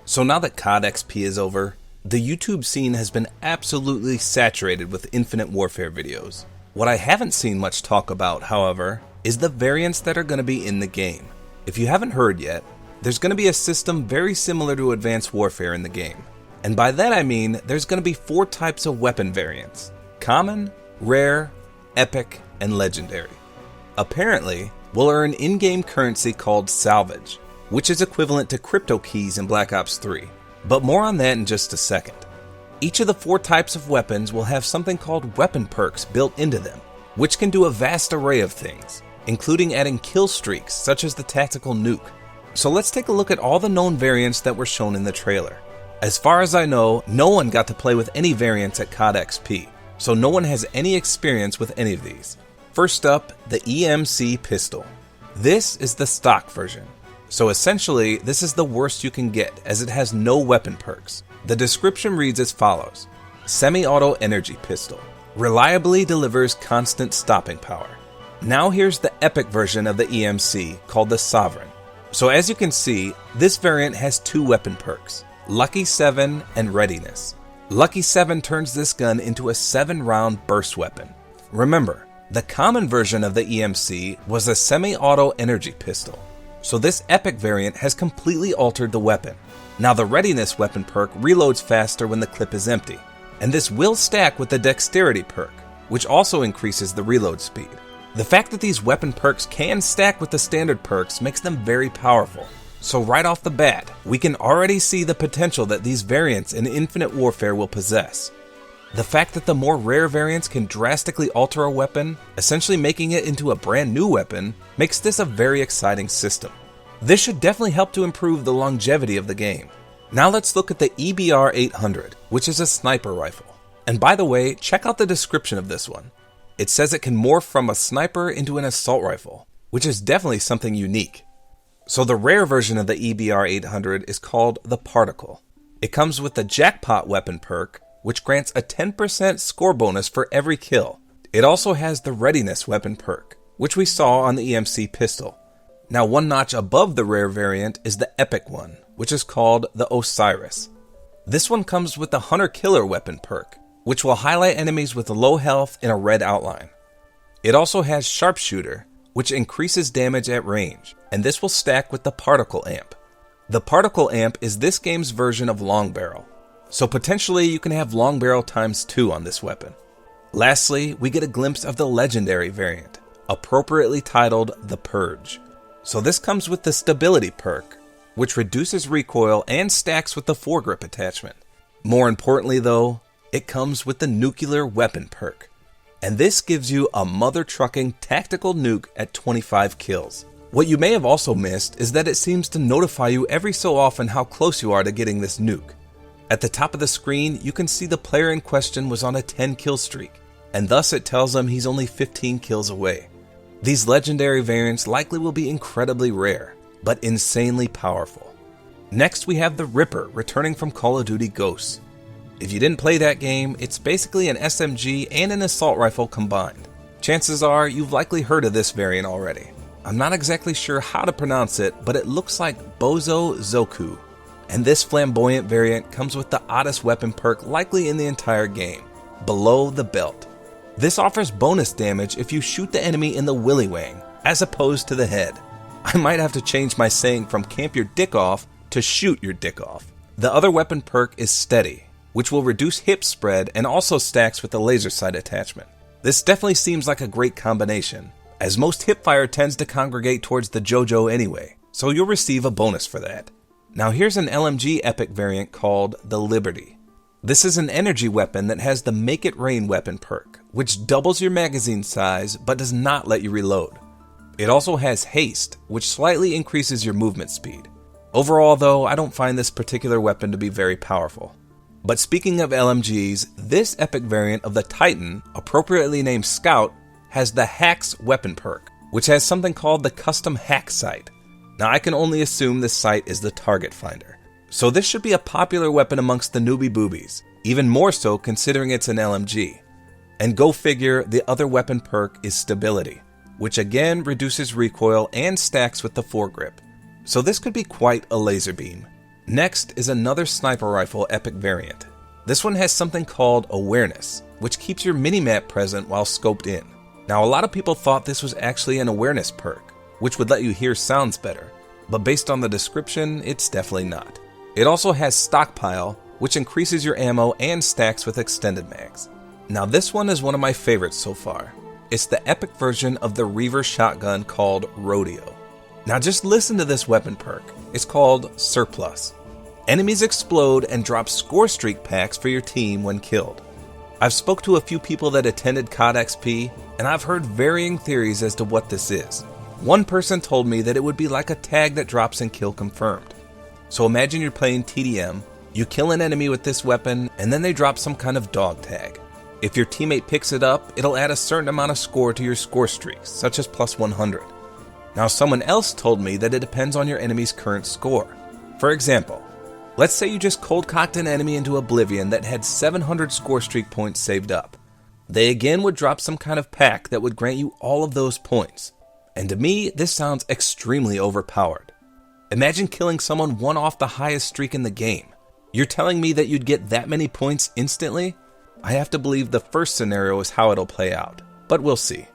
So now that CODXP is over, the YouTube scene has been absolutely saturated with Infinite Warfare videos. What I haven't seen much talk about, however, is the variants that are going to be in the game. If you haven't heard yet, there's going to be a system very similar to Advanced Warfare in the game. And by that I mean there's going to be 4 types of weapon variants: common, rare, epic, and legendary. Apparently, we'll earn in-game currency called salvage, which is equivalent to crypto keys in Black Ops 3. But more on that in just a second. Each of the 4 types of weapons will have something called weapon perks built into them, which can do a vast array of things, including adding kill streaks such as the tactical nuke. So let's take a look at all the known variants that were shown in the trailer. As far as I know, no one got to play with any variants at CODXP, so no one has any experience with any of these. First up, the EMC Pistol. This is the stock version. So essentially, this is the worst you can get as it has no weapon perks. The description reads as follows: semi-auto energy pistol. Reliably delivers constant stopping power. Now here's the epic version of the EMC called the Sovereign. So as you can see, this variant has 2 weapon perks: Lucky 7 and Readiness. Lucky 7 turns this gun into a 7-round burst weapon. Remember, the common version of the EMC was a semi-auto energy pistol. So this epic variant has completely altered the weapon. Now the Readiness weapon perk reloads faster when the clip is empty, and this will stack with the Dexterity perk, which also increases the reload speed. The fact that these weapon perks can stack with the standard perks makes them very powerful. So right off the bat, we can already see the potential that these variants in Infinite Warfare will possess. The fact that the more rare variants can drastically alter a weapon, essentially making it into a brand new weapon, makes this a very exciting system. This should definitely help to improve the longevity of the game. Now let's look at the EBR 800, which is a sniper rifle. And by the way, check out the description of this one. It says it can morph from a sniper into an assault rifle, which is definitely something unique. So the rare version of the EBR 800 is called the Particle. It comes with the Jackpot weapon perk, which grants a 10% score bonus for every kill. It also has the Readiness weapon perk, which we saw on the EMC Pistol. Now one notch above the rare variant is the epic one, which is called the Osiris. This one comes with the Hunter Killer weapon perk, which will highlight enemies with low health in a red outline. It also has Sharpshooter, which increases damage at range, and this will stack with the Particle Amp. The Particle Amp is this game's version of Long Barrel, so potentially you can have Long Barrel ×2 on this weapon. Lastly, we get a glimpse of the legendary variant, appropriately titled the Purge. So this comes with the Stability perk, which reduces recoil and stacks with the foregrip attachment. More importantly though, it comes with the Nuclear weapon perk, and this gives you a mother-trucking tactical nuke at 25 kills. What you may have also missed is that it seems to notify you every so often how close you are to getting this nuke. At the top of the screen, you can see the player in question was on a 10 kill streak, and thus it tells him he's only 15 kills away. These legendary variants likely will be incredibly rare, but insanely powerful. Next we have the Ripper returning from Call of Duty Ghosts. If you didn't play that game, it's basically an SMG and an assault rifle combined. Chances are you've likely heard of this variant already. I'm not exactly sure how to pronounce it, but it looks like Bozo Zoku. And this flamboyant variant comes with the oddest weapon perk likely in the entire game, Below the Belt. This offers bonus damage if you shoot the enemy in the willy wang, as opposed to the head. I might have to change my saying from camp your dick off to shoot your dick off. The other weapon perk is Steady, which will reduce hip spread and also stacks with the laser sight attachment. This definitely seems like a great combination, as most hipfire tends to congregate towards the JoJo anyway, so you'll receive a bonus for that. Now here's an LMG epic variant called the Liberty. This is an energy weapon that has the Make It Rain weapon perk, which doubles your magazine size but does not let you reload. It also has Haste, which slightly increases your movement speed. Overall though, I don't find this particular weapon to be very powerful. But speaking of LMGs, this epic variant of the Titan, appropriately named Scout, has the Hacks weapon perk, which has something called the Custom Hack Sight. Now I can only assume this sight is the target finder. So this should be a popular weapon amongst the newbie boobies, even more so considering it's an LMG. And go figure, the other weapon perk is Stability, which again reduces recoil and stacks with the foregrip. So this could be quite a laser beam. Next is another sniper rifle epic variant. This one has something called awareness, which keeps your minimap present while scoped in. Now, a lot of people thought this was actually an awareness perk, which would let you hear sounds better, but based on the description, it's definitely not. It also has stockpile, which increases your ammo and stacks with extended mags. Now, this one is one of my favorites so far. It's the epic version of the Reaver shotgun called Rodeo. Now just listen to this weapon perk. It's called Surplus. Enemies explode and drop Scorestreak packs for your team when killed. I've spoke to a few people that attended CODXP, and I've heard varying theories as to what this is. One person told me that it would be like a tag that drops in kill confirmed. So imagine you're playing TDM, you kill an enemy with this weapon, and then they drop some kind of dog tag. If your teammate picks it up, it'll add a certain amount of score to your score streaks, such as plus 100. Now, someone else told me that it depends on your enemy's current score. For example, let's say you just cold-cocked an enemy into oblivion that had 700 score streak points saved up. They again would drop some kind of pack that would grant you all of those points. And to me, this sounds extremely overpowered. Imagine killing someone one off the highest streak in the game. You're telling me that you'd get that many points instantly? I have to believe the first scenario is how it'll play out, but we'll see.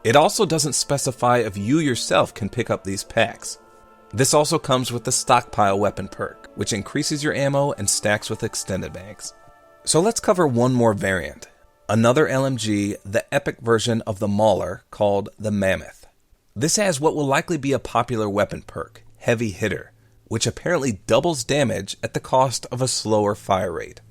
It also doesn't specify if you yourself can pick up these packs. This also comes with the stockpile weapon perk, which increases your ammo and stacks with extended mags. So let's cover one more variant. Another LMG, the epic version of the Mauler called the Mammoth. This has what will likely be a popular weapon perk, Heavy Hitter, which apparently doubles damage at the cost of a slower fire rate.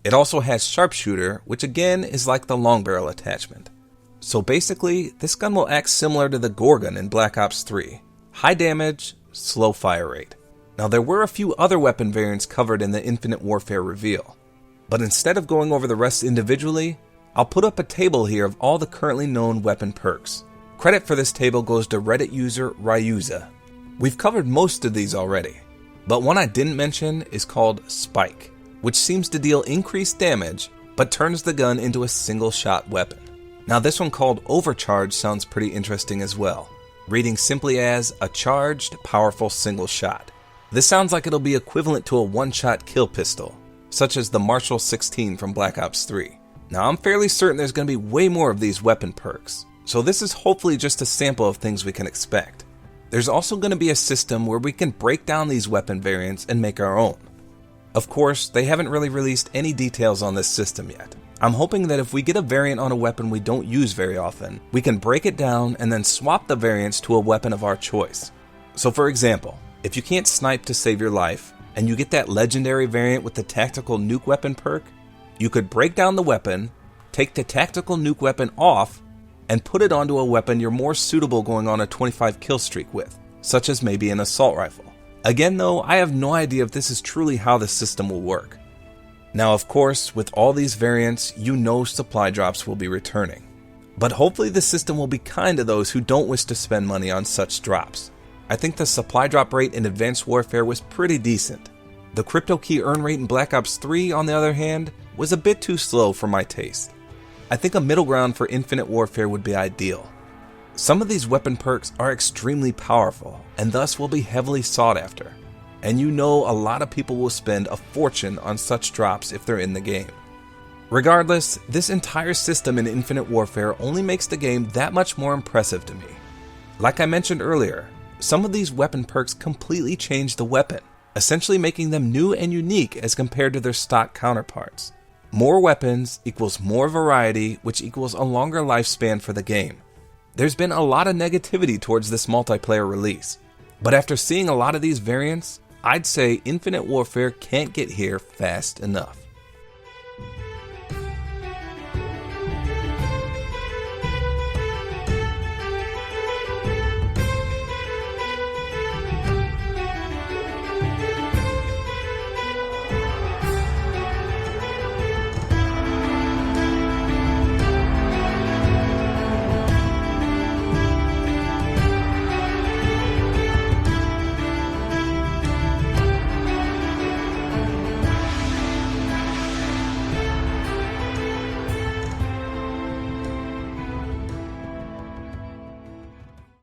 It also has Sharpshooter, which again is like the long barrel attachment. So basically, this gun will act similar to the Gorgon in Black Ops 3. High damage, slow fire rate. Now there were a few other weapon variants covered in the Infinite Warfare reveal, but instead of going over the rest individually, I'll put up a table here of all the currently known weapon perks. Credit for this table goes to Reddit user Ryuza. We've covered most of these already, but one I didn't mention is called Spike, which seems to deal increased damage, but turns the gun into a single-shot weapon. Now this one called Overcharge sounds pretty interesting as well, reading simply as a charged, powerful single shot. This sounds like it'll be equivalent to a one-shot kill pistol, such as the Marshall 16 from Black Ops 3. Now I'm fairly certain there's going to be way more of these weapon perks, so this is hopefully just a sample of things we can expect. There's also going to be a system where we can break down these weapon variants and make our own. Of course, they haven't really released any details on this system yet. I'm hoping that if we get a variant on a weapon we don't use very often, we can break it down and then swap the variants to a weapon of our choice. So for example, if you can't snipe to save your life, and you get that legendary variant with the tactical nuke weapon perk, you could break down the weapon, take the tactical nuke weapon off, and put it onto a weapon you're more suitable going on a 25 kill streak with, such as maybe an assault rifle. Again though, I have no idea if this is truly how the system will work. Now of course, with all these variants, you know supply drops will be returning. But hopefully the system will be kind to those who don't wish to spend money on such drops. I think the supply drop rate in Advanced Warfare was pretty decent. The crypto key earn rate in Black Ops 3, on the other hand, was a bit too slow for my taste. I think a middle ground for Infinite Warfare would be ideal. Some of these weapon perks are extremely powerful, and thus will be heavily sought after. And you know a lot of people will spend a fortune on such drops if they're in the game. Regardless, this entire system in Infinite Warfare only makes the game that much more impressive to me. Like I mentioned earlier, some of these weapon perks completely change the weapon, essentially making them new and unique as compared to their stock counterparts. More weapons equals more variety, which equals a longer lifespan for the game. There's been a lot of negativity towards this multiplayer release, but after seeing a lot of these variants, I'd say Infinite Warfare can't get here fast enough.